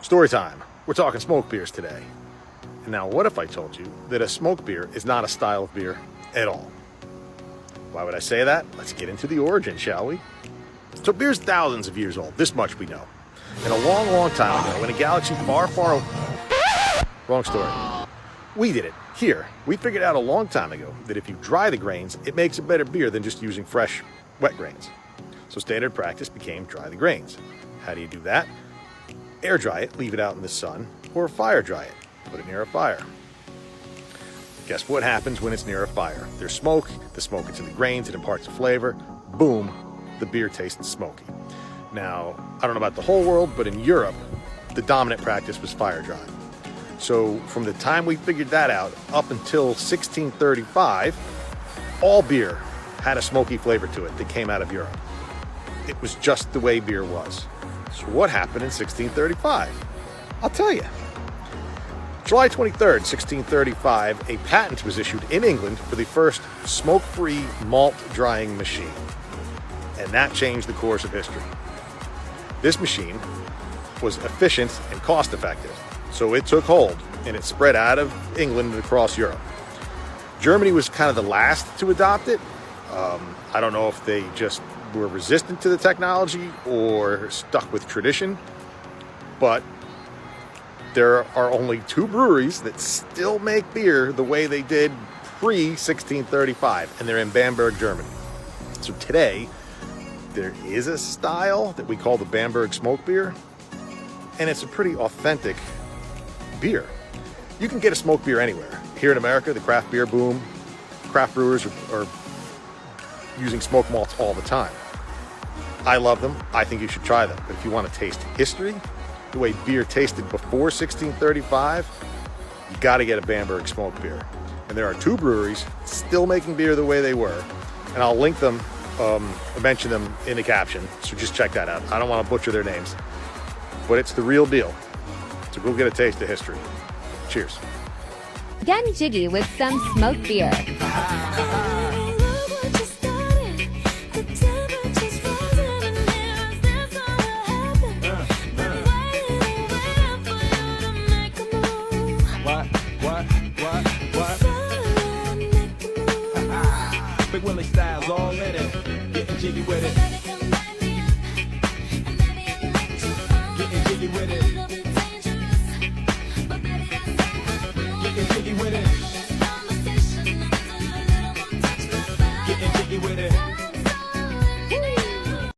Story time. We're talking smoke beers today. And now what if I told you that a smoke beer is not a style of beer at all? Why would I say that? Let's get into the origin, shall we? So beer's thousands of years old, this much we know. And a long, long time ago, in a galaxy far, far... Wrong story. We did it. Here, we figured out a long time ago that if you dry the grains, it makes a better beer than just using fresh, wet grains. So standard practice became dry the grains. How do you do that? Air dry it, leave it out in the sun, or fire dry it, put it near a fire. Guess what happens when it's near a fire? There's smoke, the smoke gets in the grains, it imparts a flavor, boom, the beer tastes smoky. Now, I don't know about the whole world, but in Europe, the dominant practice was fire drying. So from the time we figured that out up until 1635, all beer had a smoky flavor to it that came out of Europe. It was just the way beer was. So what happened in 1635? I'll tell you. July 23rd, 1635, a patent was issued in England for the first smoke-free malt drying machine. And that changed the course of history. This machine was efficient and cost-effective, so it took hold and it spread out of England and across Europe. Germany was kind of the last to adopt it. I don't know if they just were resistant to the technology or stuck with tradition, but there are only 2 breweries that still make beer the way they did pre-1635, and they're in Bamberg, Germany. So today, there is a style that we call the Bamberg smoke beer, and it's a pretty authentic beer. You can get a smoke beer anywhere. Here in America, the craft beer boom, craft brewers are using smoke malts all the time. I love them. I think you should try them. But if you want to taste history, the way beer tasted before 1635, you got to get a Bamberg smoke beer. And there are 2 breweries still making beer the way they were. And I'll link them, mention them in the caption. So just check that out. I don't want to butcher their names, but it's the real deal. So go get a taste of history. Cheers. Get jiggy with some smoked beer.